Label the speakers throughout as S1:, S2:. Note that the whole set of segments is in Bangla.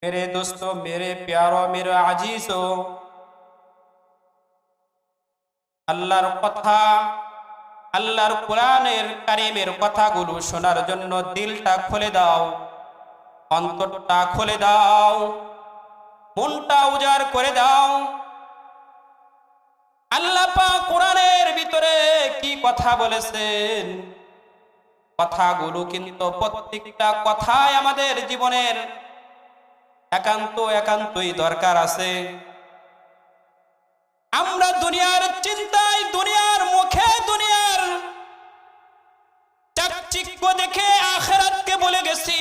S1: मेरे दोस्तों, मेरे प्यारों, मेरे আজিজও, আল্লাহর কথা, আল্লাহর কোরআনের কারীমের কথাগুলো শোনার জন্য দিলটা খুলে দাও, অন্তরটা খুলে দাও, মনটা উজাড় করে দাও। আল্লাহ পাক কোরআনের ভিতরে কি কথা বলেছেন, কথাগুলো কিন্তু প্রত্যেকটা কথাই আমাদের জীবনের একান্তই দরকার আছে। আমরা দুনিয়ার চিন্তায়, দুনিয়ার মুখে, দুনিয়ার চাকচিক্য দেখে আখিরাতকে বলে গেছি।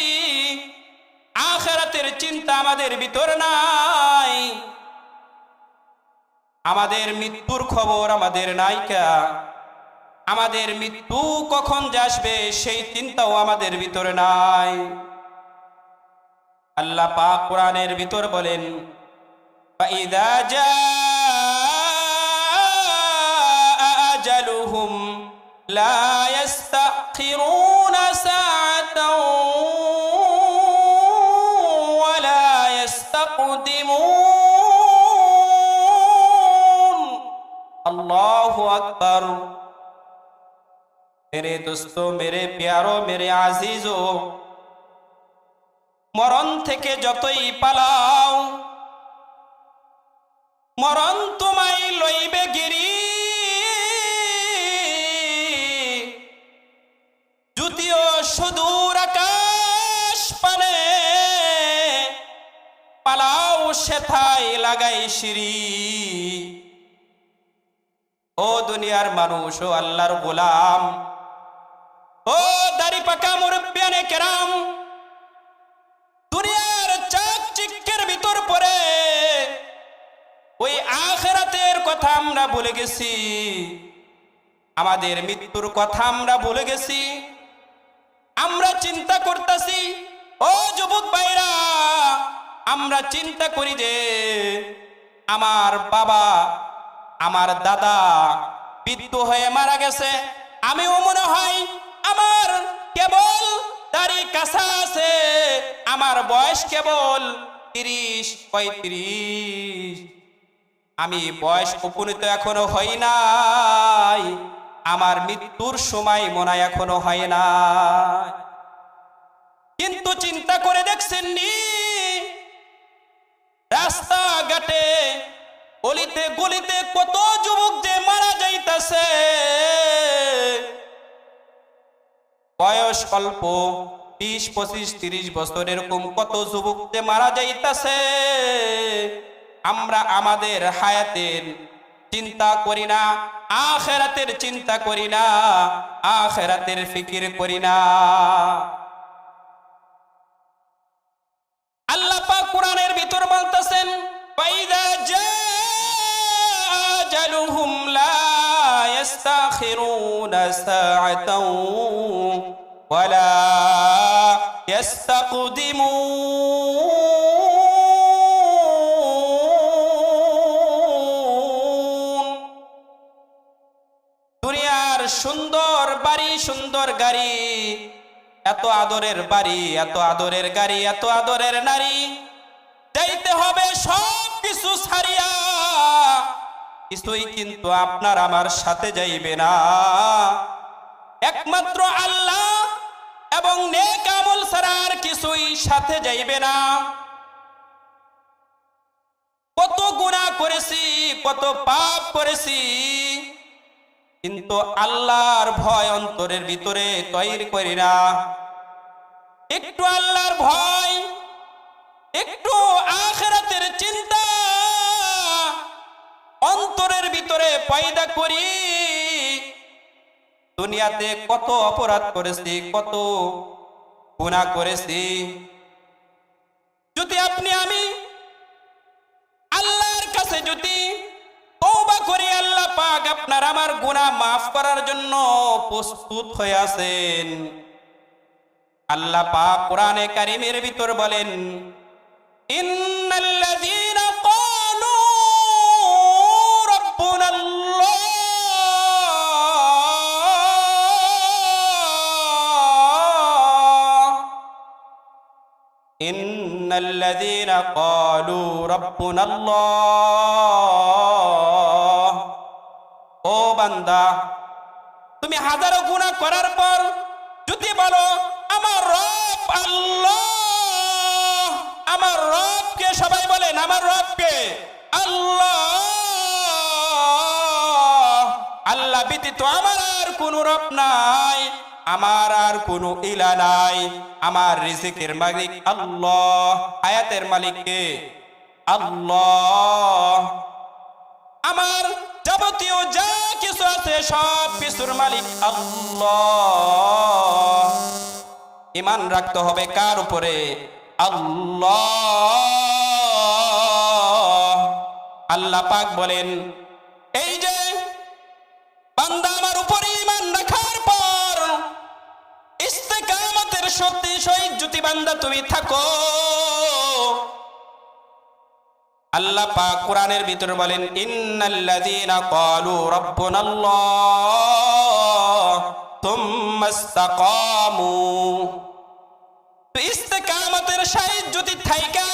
S1: আখিরাতের চিন্তা আমাদের ভিতর নাই, আমাদের মৃত্যুর খবর আমাদের নাইকা, আমাদের মৃত্যু কখন যে আসবে সেই চিন্তাও আমাদের ভিতরে নাই। আল্লাহ পাক কোরআনের ভিতর বলেন, ফাইদা জাআ আজালুহুম লা ইস্তাখিরুনা সাআতাও ওয়া লা ইস্তাকদিমুন। আল্লাহু আকবার। मेरे दोस्तों, मेरे प्यारो, मेरे আজিজও, মরণ থেকে যতই পালাও, মরণ তোমায় লইবে গিরি। যদিও সুদূর আকাশ পানে পালাও, সেথায় লাগাই সিঁড়ি। ও দুনিয়ার মানুষ, ও আল্লাহর গোলাম, ও দাড়ি পাকা মুরব্বিয়ানে কেরাম, দুনিয়ার চাকচিক্যের ভিতর পড়ে ওই আখিরাতের কথা আমরা ভুলে গেছি, আমাদের মৃত্যুর কথা আমরা ভুলে গেছি। আমরা চিন্তা করতেছি, ও যুবক ভাইরা, আমরা চিন্তা করি যে আমার বাবা, আমার দাদা বৃদ্ধ হয়ে মারা গেছে, আমিও মনে হয় আমার কেবল দাড়ি কাঁচা আছে, আমার বয়স কেবল 30-35, আমি বয়স উপনীত এখনো হই নাই, আমার মৃত্যুর সময় মনে হয় এখনো হয় না। কিন্তু চিন্তা করে দেখছেন নি, রাস্তাঘাটে অলিতে গলিতে কত যুবক যে মারা যাইতাছে, বয়স অল্প, 20-25-30 বছর, এরকম কত যুবক যে মারা যাইতাছে। আমরা আমাদের হায়াতের চিন্তা করি না, আখিরাতের চিন্তা করি না, আখিরাতের ফিকির করি না। আল্লাহ পাক কোরআনের ভিতর বলতেছেন, ফাইদা জাআ আজালুহুম লা ইস্তাখিরুনা সাআতাও ওয়া লা ইস্তাকদিমুন। দুনিয়ার সুন্দর বাড়ি, সুন্দর গাড়ি, এত আদরের বাড়ি, এত আদরের গাড়ি, এত আদরের নারী, যাইতে হবে সব কিছু ছাড়িয়া। কিছুই কিন্তু আপনার আমার সাথে যাইবে না, একমাত্র আল্লাহ এবং নেক আমল ছাড়া আর কিছুই সাথে যাইবে না। কত গুনাহ করেছি, কত পাপ করেছি, কিন্তু আল্লাহর ভয় অন্তরের ভিতরে তৈরি করি না। একটু আল্লাহর ভয়, একটু আখিরাতের চিন্তা অন্তরের ভিতরে পয়দা করি। দুনিয়াতে কত অপরাধ করেছি, কত গুনাহ করেছি, যদি আপনি আমি আল্লাহর কাছে যদি তওবা করি, আল্লাহ পাক আপনার আমার গুনাহ মাফ করার জন্য প্রস্তুত হয়ে আছেন। আল্লাহ পাক কোরআনে কারীমের ভিতর বলেন, ইন্নাল্লাযীনা ক্বালু রাব্বুনাল্লাহ إن ইন্নাল্লাযীনা ক্বালু রাব্বুনাল্লাহ। ও বান্দা, তুমি হাজারো গুনাহ করার পর যদি বলো আমার রব আল্লাহ, আমার রবকে, সবাই বলেন আমার রবকে, আল্লাহ, আল্লাহ ব্যতীত আমার আর কোনো রব নাই, আমার আর কোনো ইলা নাই, আমার রিজিকের মালিক আল্লাহ, হায়াতের মালিক কে? আল্লাহ। আমার যাবতীয় যা কিছু আছে সব কিছুর মালিক আল্লাহ। ঈমান রাখতে হবে কার উপরে? আল্লাহ। আল্লাহ পাক বলেন, এই যে বান্দা আমার উপরে ঈমান রাখার পর ইস্তেকামতের সত্যি সহিত যদি বান্দা তুমি থাকো, আল্লাহ পাক কোরআনের ভিতরে বলেন ইন্নাল্লাযীনা ক্বালু রাব্বুনাল্লাহ তুম্মা ইসতাকামু। ইস্তেকামতের সহিত যদি থাইকা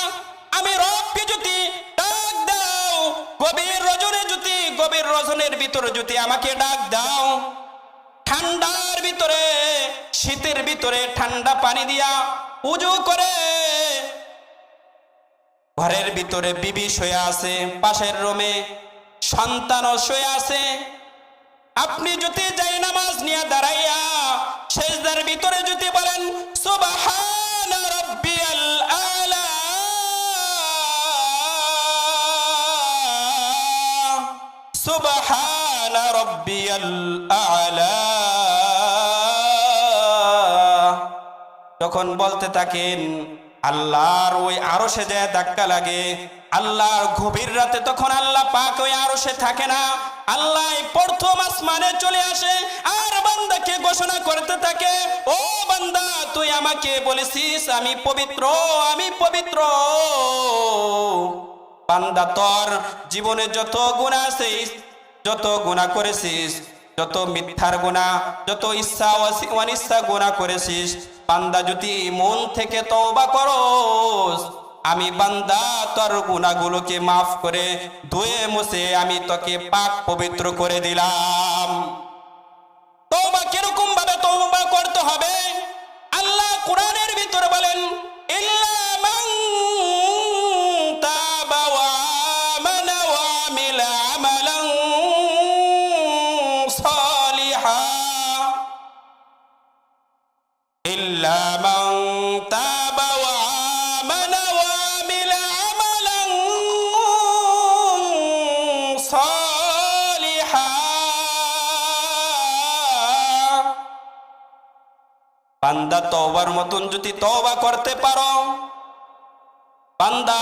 S1: আমি রবকে যদি ডাক দাও, গভীর রজনী যদি, গভীর রজনীর ভিতরে যদি আমাকে ডাক দাও, ঠান্ডার ভিতরে, শীতের ভিতরে ঠান্ডা পানি দিয়া উজু করে, ঘরের ভিতরে বিবি শুয়ে আছে, পাশের রুমে সন্তানও শুয়ে আছে, আপনি যদি যাই নামাজ নিয়ে দাঁড়াইয়া সেজদার ভিতরে যদি বলেন সুবহানা রাব্বিয়াল আলা, সুবহানা রাব্বিয়াল আলা, তখন বলতে থাকেন, আল্লাহর ওই আরশে যায় ধাক্কা লাগে, আল্লাহর গভীর রাতে তখন আল্লাহ পাক ওই আরশে থাকে না, আল্লাহ প্রথম আসমানে চলে আসে আর বান্দাকে ঘোষণা করতে থাকে, ও বান্দা তুই আমাকে বলেছিস আমি পবিত্র, আমি পবিত্র। বান্দা তোর জীবনে যত গুনাহ আছে, যত গুনাহ করেছিস, যত মিথ্যার গুনাহ, যত ইচ্ছা অনিচ্ছা গুনাহ করেছিস, বান্দা যদি মন থেকে তওবা করস, আমি বান্দা তোর গুনাহগুলোকে মাফ করে ধুয়ে মুছে আমি তোকে পাক পবিত্র করে দিলাম। তওবা কিরকম ভাবে তওবা করতে হবে? আল্লাহ কোরআনের ভিতরে বলেন ইল্লা মান তাবা ওয়া আমানা ওয়া আমিলা আমালান সালিহান, ইল্লা মান তাবা ওয়া আমানা ওয়া আমিলা আমালান সালিহান। বান্দা তওবার মতন যদি তওবা করতে পারো, বান্দা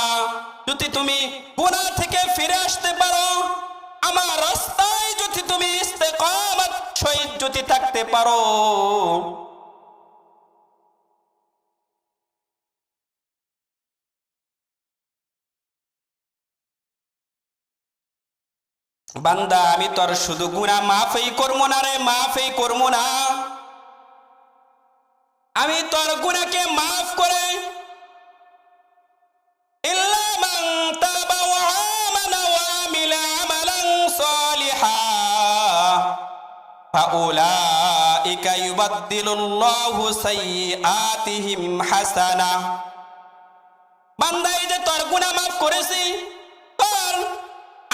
S1: যদি তুমি গুনাহ থেকে ফিরে আসতে পারো, আমার রাস্তায় যদি তুমি ইস্তেকামত সহিত যদি থাকতে পারো, বান্দা আমি তোর শুধু গুনাহ মাফই করবো না রে, মাফই করবো না, আমি তোর গুনাহকে মাফ করে ইল্লা মান তাবা ওয়া আমানা ওয়া আমিলা আমালান সালিহান ফাউলাইকা ইউবাদদিলুল্লাহু সাইয়্যাতিহিম হাসানা। বান্দা এই যে তোর গুনাহ মাফ করেছি, তোর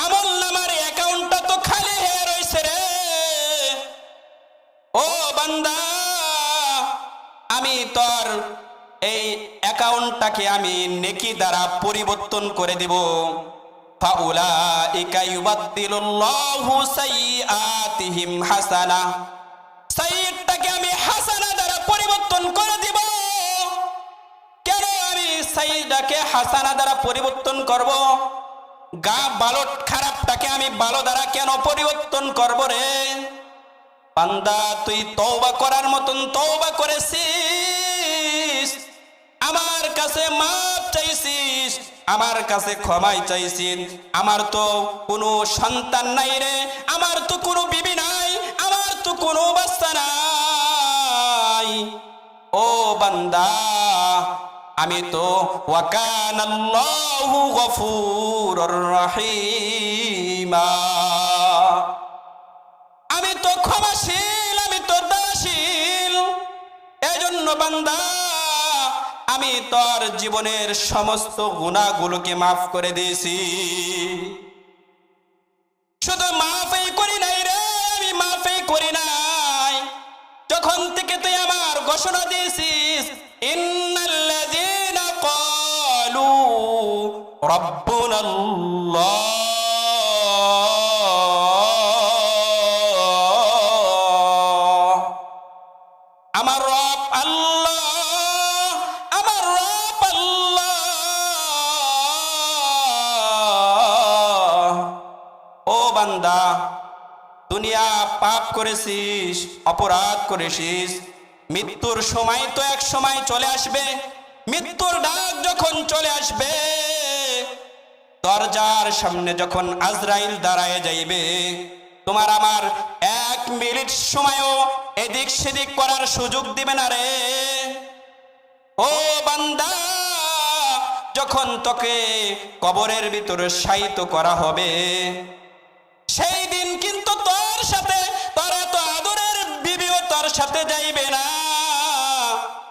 S1: আমলনামার অ্যাকাউন্টটা তো খালি হয়ে রয়েছে রে। ও বান্দা, আমি তোর এই অ্যাকাউন্টটাকে আমি নেকি দ্বারা পরিবর্তন করে দেব। ফাউলাইকা ইউবাদদিলুল্লাহু সাইয়্যাতিহিম হাসানা, সাইয়্যাতটাকে আমি হাসানা দ্বারা পরিবর্তন করে দেব। কেন আমি সাইয়্যাতটাকে হাসানা দ্বারা পরিবর্তন করব? গা ভালো খারাপটাকে আমি ভালো দ্বারা কেন পরিবর্তন করব রে? বান্দা তুই তওবা করার মতন তওবা করেছিস, আমার কাছে মাফ চাইছিস, আমার কাছে ক্ষমা চাইছিস, আমার তো কোনো সন্তান নাই রে, আমার তো কোনো বিবি নাই, আমার তো কোনো বাচ্চা নাই। ও বান্দা আমি তো ওয়া কানাল্লাহু গফুরুর রহিমা, আমি তো ক্ষমাশীল, আমি তো দয়াশীল। এজন্য বান্দা আমি তোর জীবনের সমস্ত গুনাহগুলোকে মাফ করে দিয়েছি। শুধু মাফই করি নাই রে, আমি মাফই করি নাই, যখন থেকে তুই আমার ঘোষণা দিয়েছিস ইন্নাল্লাযীনা ক্বালু রাব্বুনাল্লাহ, আমার রব আল্লাহ, আমার রব আল্লাহ। ও বান্দা, দুনিয়া পাপ করেছিস, অপরাধ করেছিস, মৃত্যুর সময় তো এক সময় চলে আসবে। মৃত্যুর ডাক যখন চলে আসবে, দরজার সামনে যখন আজরাইল দাঁড়ায় যাইবে, তোমার আমার 1 মিনিট সময়ও এদিক সেদিক করার সুযোগ দিবে না রে। ও বান্দা, যখন তোকে কবরের ভিতরে শায়িত করা হবে, সেই দিন কিন্তু তোর সাথে তোর এত আদরের বিবিও তোর সাথে যাইবে না,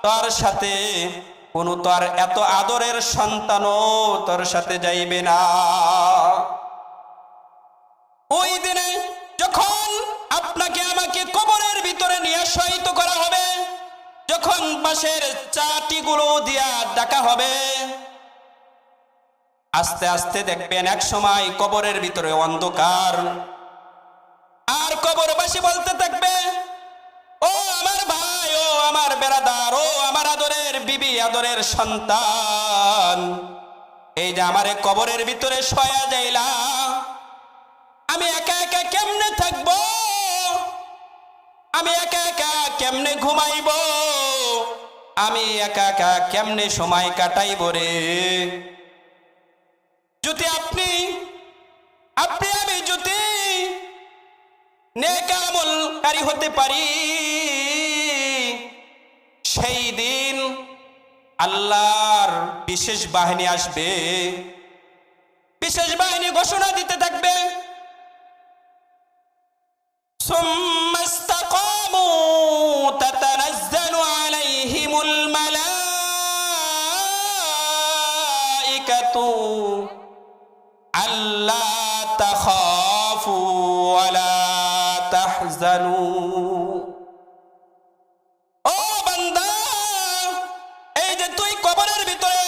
S1: তোর সাথে কোনো তোর এত আদরের সন্তানও তোর সাথে যাইবে না। ওই দিনে যখন আপনাকে আমাকে কবরের ভিতরে নিয়ে শয়িত করা হবে, যখন বাঁশের চাটিগুলো দিয়া ডাকা হবে, আস্তে আস্তে দেখবেন এক সময় কবরের ভিতরে অন্ধকার, আর কবরবাসী বলতে থাকবে, ও আমার ভাই, ও আমার বেরাদার, ও আমার আদরের বিবি, আদরের সন্তান, এই যে আমারে কবরের ভিতরে শোয়া যাইলা, আমি একা একা কেমনে থাকবো, আমি একা একা কেমনে ঘুমাইব, আমি একা একা কেমনে সময় কাটাইব রে। যদি আপনি আমি যদি নেক আমলকারী হতে পারি, সেই দিন আল্লাহর বিশেষ বাহিনী আসবে, বিশেষ বাহিনী ঘোষণা দিতে থাকবে, সুম্মা ইসতাকামু তাতানাজ্জালু আলাইহিমুল মালাইকাতু আল্লা তাখাফু ওয়ালা তাহজানু। ও বান্দা, এই যে তুই কবরের ভিতরে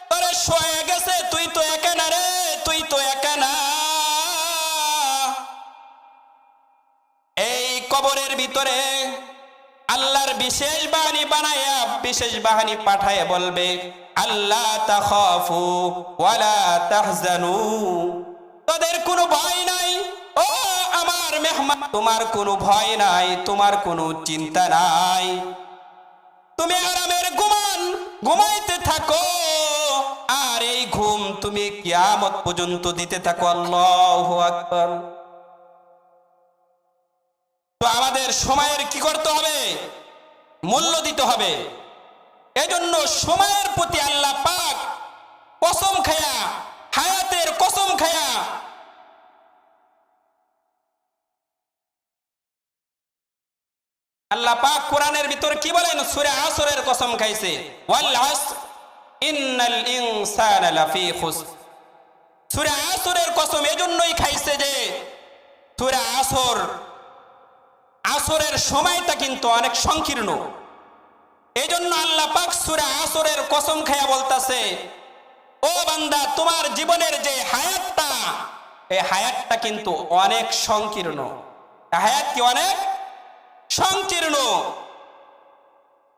S1: তোরে শোয়া গেছে, তুই তো একা না রে, তুই তো একা না। এই কবরের ভিতরে আল্লাহর বিশেষ বাহিনী বানায়া, বিশেষ বাহিনী পাঠায় বলবে, আল্লাহ তাখাফু ওয়ালা তাহজানু, তোদের কোনো ভয় নাই। ও আমার মেহমান, তোমার কোনো ভয় নাই, তোমার কোনো চিন্তা নাই, তুমি আরামের ঘুমাইতে থাকো, আর এই ঘুম তুমি কিয়ামত পর্যন্ত দিতে থাকো। আল্লাহু আকবার। তো আমাদের সময়ের কি করতে হবে? মূল্য দিতে হবে। এজন্য সময়ের প্রতি আল্লাহ পাক কসম খায়া, হায়াতের কসম খায়া আল্লাহ পাক কোরআনের ভিতর কি বলেন? সূরা আসরের কসম খাইছে, ওয়াল আসর ইন্নাল ইনসানা লাফি খুসর। সূরা আসরের কসম এজন্যই খাইছে যে সূরা আসরের সময়টা কিন্তু অনেক সংকীর্ণ। এজন্য আল্লাহ পাক সূরা আসরের কসম খায়া বলতাছে, ও বান্দা, তোমার জীবনের যে হায়াতটা, এই হায়াতটা কিন্তু অনেক সংকীর্ণ। হায়াত কি অনেক সংকীর্ণ।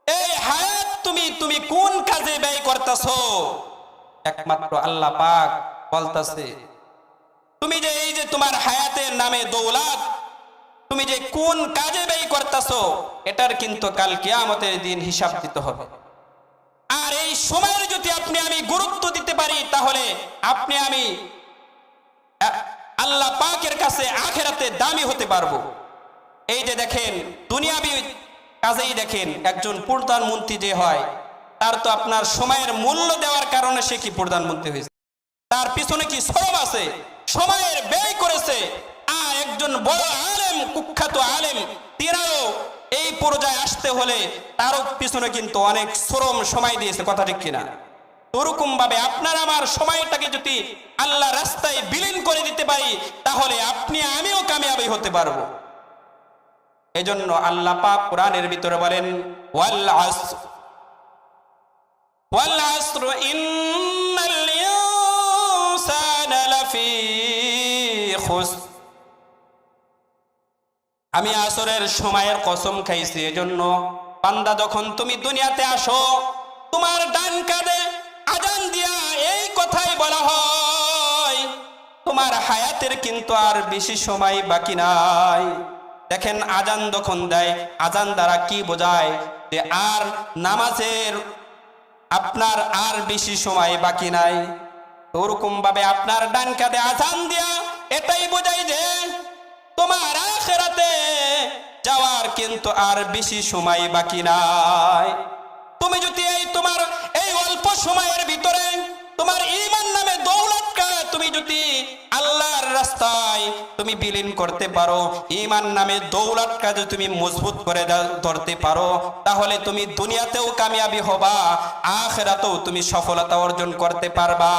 S1: এই হায়াত তুমি কোন কাজে ব্যয় করতেছো? একমাত্র আল্লাহ পাক বলতাছে, তুমি যে এই যে তোমার হায়াতের নামে দৌলত, তুমি যে কোন কাজে ব্যয় করতেছো, এটার কিন্তু কাল কিয়ামতের দিন হিসাব দিতে হবে। আর এই সময়ের যদি আপনি আমি গুরুত্ব দিতে পারি, তাহলে আপনি আমি আল্লাহ পাকের কাছে আখিরাতে দামি হতে পারবো। এই যে দেখেন, দুনিয়াবি কাজেই দেখেন, একজন প্রধানমন্ত্রী যে হয়, তার তো আপনার সময়ের মূল্য দেওয়ার কারণে সে কি প্রধানমন্ত্রী হয়েছে, তার পিছনে কি শ্রম আছে, সময়ের ব্যয় করেছে। আর একজন বড় আলেম, কুখ্যাত আলেম, তিনারও এই পর্যায়ে আসতে হলে তারও পিছনে কিন্তু অনেক শ্রম সময় দিয়েছে, কথা ঠিক কিনা? ওরকম ভাবে আপনার আমার সময়টাকে যদি আল্লাহ রাস্তায় বিলীন করে দিতে পারি, তাহলে আপনি আমিও কামিয়াবি হতে পারবো। এজন্য আল্লাহ পাক কোরআনের ভিতরে বলেন, ওয়াল আসর ওয়াল আসর ইন্নাল ইনসানা লাফি খুসর। আমি আসরের সময়ের কসম খাইছি। এজন্য বান্দা, যখন তুমি দুনিয়াতে আসো, তোমার ডান কাঁধে আজান দিয়া এই কথাই বলা হয়, তোমার হায়াতের কিন্তু আর বেশি সময় বাকি নাই। দেখেন, আজান যখন দেয়, আজান দ্বারা কি বোঝায়? যে আর নামাজের আপনার আর বেশি সময় বাকি নাই। ওরকম ভাবে আপনার ডান কাঁধে আজান দিয়া এটাই বোঝায় যে তোমার আখিরাতে যাওয়ার কিন্তু আর বেশি সময় বাকি নাই। তুমি যদি তোমার এই অল্প সময়ের ভিতরে তোমার ঈমান নামে দৌলতকে তুমি যদি আল্লাহর রাস্তায় তুমি বিলীন করতে পারো, ঈমান নামে দৌলতকে যদি তুমি মজবুত করে ধরতে পারো, তাহলে তুমি দুনিয়াতেও কামিয়াবি হবা, আখিরাতেও তুমি সফলতা অর্জন করতে পারবা।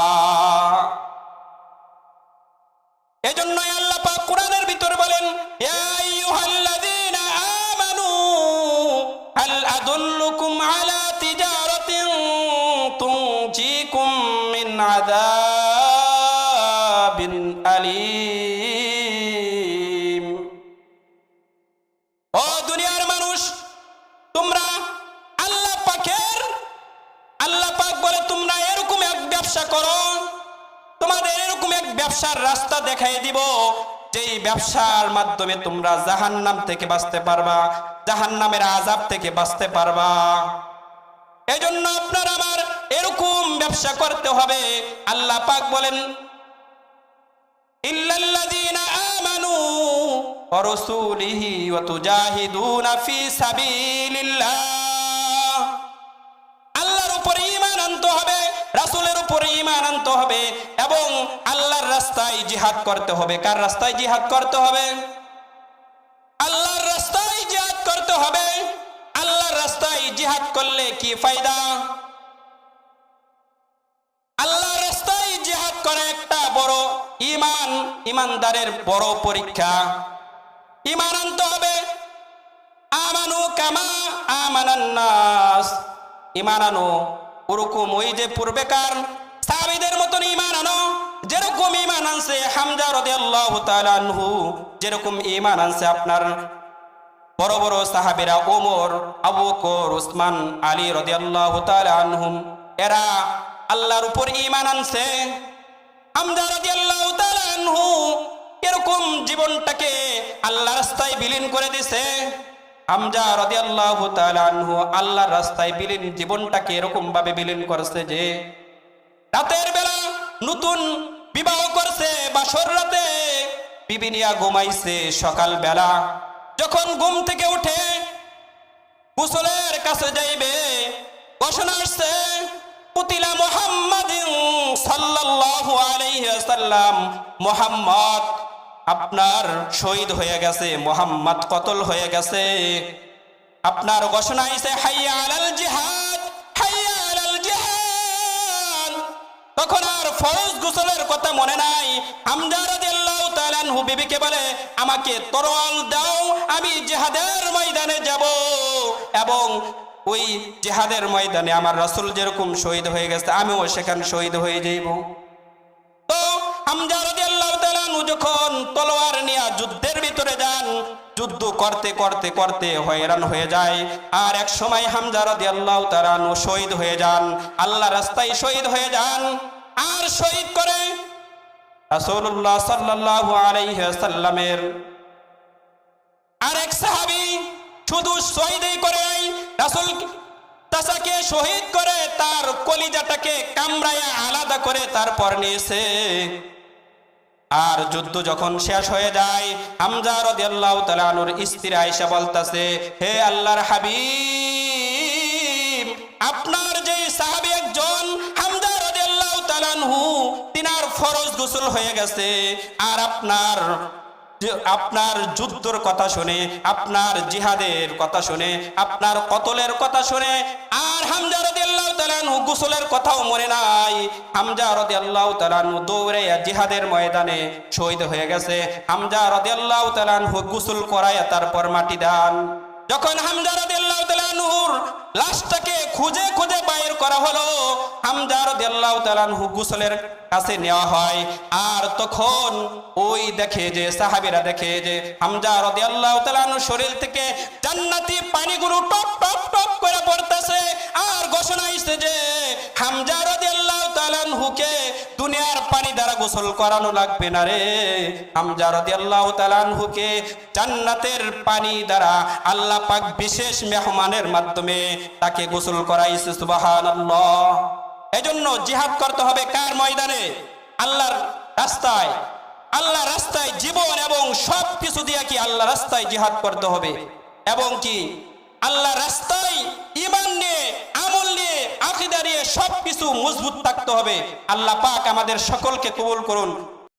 S1: এজন্যই আল্লাহ পাক কোরআনের ভিতরে বলেন, ইয়া আইয়ুহাল্লাযীনা আমানু হাল আদুল্লুকুম আলা তিজারাতিন তুনজিকুম মিন আযাবিন আলীম। ও দুনিয়ার মানুষ, তোমরা আল্লাহ পাক বলে তোমরা এরকম এক ব্যবসা করো, তোমাদের এরকম এক ব্যবসার রাস্তা দেখাই দিব, যেই ব্যবসার মাধ্যমে তোমরা জাহান্নাম থেকে বাঁচতে পারবা, জাহান্নামের আযাব থেকে বাঁচতে পারবা। এজন্য আপনার আমার এরকম ব্যবসা করতে হবে। আল্লাহ পাক বলেন, ইল্লাল্লাযীনা আমানু ওয়া রাসূলিহি ওয়া তুজাহিদুনা ফি সাবিলিল্লাহ। আল্লাহর উপরে ঈমান আনতে হবে, রাসূলের উপরে ঈমান আনতে হবে এবং আল্লাহর রাস্তায় জিহাদ করতে হবে। কার রাস্তায় জিহাদ করতে হবে? আল্লাহর রাস্তায় জিহাদ করতে হবে। আল্লাহর রাস্তায় জিহাদ করলে কি ফায়দা? আল্লাহর রাস্তায় জিহাদ করে একটা বড় ঈমানদারের বড় পরীক্ষা। ঈমান আনতে হবে। আমানু কামা আমানান নাস। ঈমান আনো ওরকম ওই যে পূর্বেকার সাহাবীদের মতন ঈমান আনো, যেরকম ঈমান আনছে হামজা রাদিয়াল্লাহু তাআলা আনহু, যেরকম ঈমান আনছে আপনার বড় বড় সাহাবীরা ওমর, আবু বকর, উসমান, আলী রাদিয়াল্লাহু তাআলা আনহুম। এরা আল্লাহর উপর ঈমান আনছে। হামজা রাদিয়াল্লাহু তাআলা আনহু এরকম জীবনটাকে আল্লাহর রাস্তায় বিলীন করে দিয়েছে। হামজা রাদিয়াল্লাহু তাআলা আনহু আল্লাহর রাস্তায় বিলীন জীবনটাকে এরকম ভাবে বিলীন করেছে যে রাতের বেলা নতুন বিবাহ করছে, বাসর রাতে বিবি নিয়া ঘুমাইছে। সকাল বেলা যখন ঘুম থেকে উঠে গোসলের কাছে যাইবে, ঘোষণা আসছে কুতিলা মুহাম্মাদিন সাল্লাল্লাহু আলাইহি ওয়াসাল্লাম, মুহাম্মদ আপনার শহীদ হয়ে গেছে, মুহাম্মদ কতল হয়ে গেছে। আপনার ঘোষণা আইছে হাইয়া আলাল জিহাদ, হাইয়া আলাল জিহাদ। তখন আর ফরজ গোসলের কথা মনে নাই। হামজা রাদিয়াল্লাহু তাআলা আনহু বিবিকে বলে, আমাকে তরোয়াল দাও, আমি জিহাদের ময়দানে যাব এবং ওই জিহাদের ময়দানে আমার রাসূল যেরকম শহীদ হয়ে গেছে আমিও সেখানে শহীদ হয়ে যাইব। তো হামজা রাদিয়াল্লাহু তাআলা আনহু যখন তলোয়ার নিয়ে যুদ্ধের ভিতরে যান, যুদ্ধ করতে করতে করতে হয়রান হয়ে যায়। আর এক সময় হামজা রাদিয়াল্লাহু তাআলা আনহু শহীদ হয়ে যান, আল্লাহর রাস্তায় শহীদ হয়ে যান। আর শহীদ করে রাসূলুল্লাহ সাল্লাল্লাহু আলাইহি ওয়াসাল্লামের আরেক সাহাবী শুধু শহীদই করে নাই, রাসূল তাকে শহীদ করে তার কলিজাটাকে কামড়ায়া আলাদা করে তারপর নিয়েছে। আর যুদ্ধ যখন শেষ হয়ে যায়, হামজা রাদিয়াল্লাহু তাআলা আনহুর স্ত্রী আয়েশা বলতাছে, হে আল্লাহর হাবিব, আপনার যে সাহাবী একজন হামজা রাদিয়াল্লাহু তাআলা আনহু তিনার ফরজ গোসল হয়ে গেছে, আর আপনার যুদ্ধের কথা শুনে, আপনার জিহাদের কথা শুনে, আপনার কতলের কথা শুনে আর হামজা রাদিয়াল্লাহু তাআলা আনহু গোসলের কথাও মনে নাই। হামজা রাদিয়াল্লাহু তাআলা আনহু দৌড়ে জিহাদের ময়দানে শহীদ হয়ে গেছে। হামজা রাদিয়াল্লাহু তাআলা আনহু গোসল করায় তারপর মাটি দান। যখন হামজা রাদিয়াল্লাহু তাআলা আনহুর লাশটাকে খুঁজে খুঁজে বাইর করা হলো, হামজা রাদিয়াল্লাহু তাআলা আনহু গোসলের কাছে নেওয়া হয়, আর তখন ওই দেখে যে সাহাবীরা দেখে যে হামজা রাদিয়াল্লাহু তাআলা আনহুর শরীর থেকে জান্নাতি পানিগুলো টপ টপ টপ করে পড়তেছে, আর ঘোষণা হইছে যে হামজা রাদিয়াল্লাহু তাআলা আনহুকে দুনিয়ার পানি দ্বারা গোসল করানো লাগবে না রে, হামজা রাদিয়াল্লাহু তাআলা আনহুকে জান্নাতের পানি দ্বারা আল্লাহ পাক বিশেষ মেহমানের মাধ্যমে তাকে গোসল করাইছে। সুবহানাল্লাহ। এজন্য জিহাদ করতে হবে কার ময়দানে? আল্লাহর রাস্তায়। আল্লাহর রাস্তায় জীবন এবং সব কিছু দিয়ে কি আল্লাহ রাস্তায় জিহাদ করতে হবে, এবং কি আল্লাহ রাস্তায় ঈমান নিয়ে, আমল নিয়ে, আকীদা নিয়ে সবকিছু মজবুত থাকতে হবে। আল্লাহ পাক আমাদের সকলকে কবুল করুন।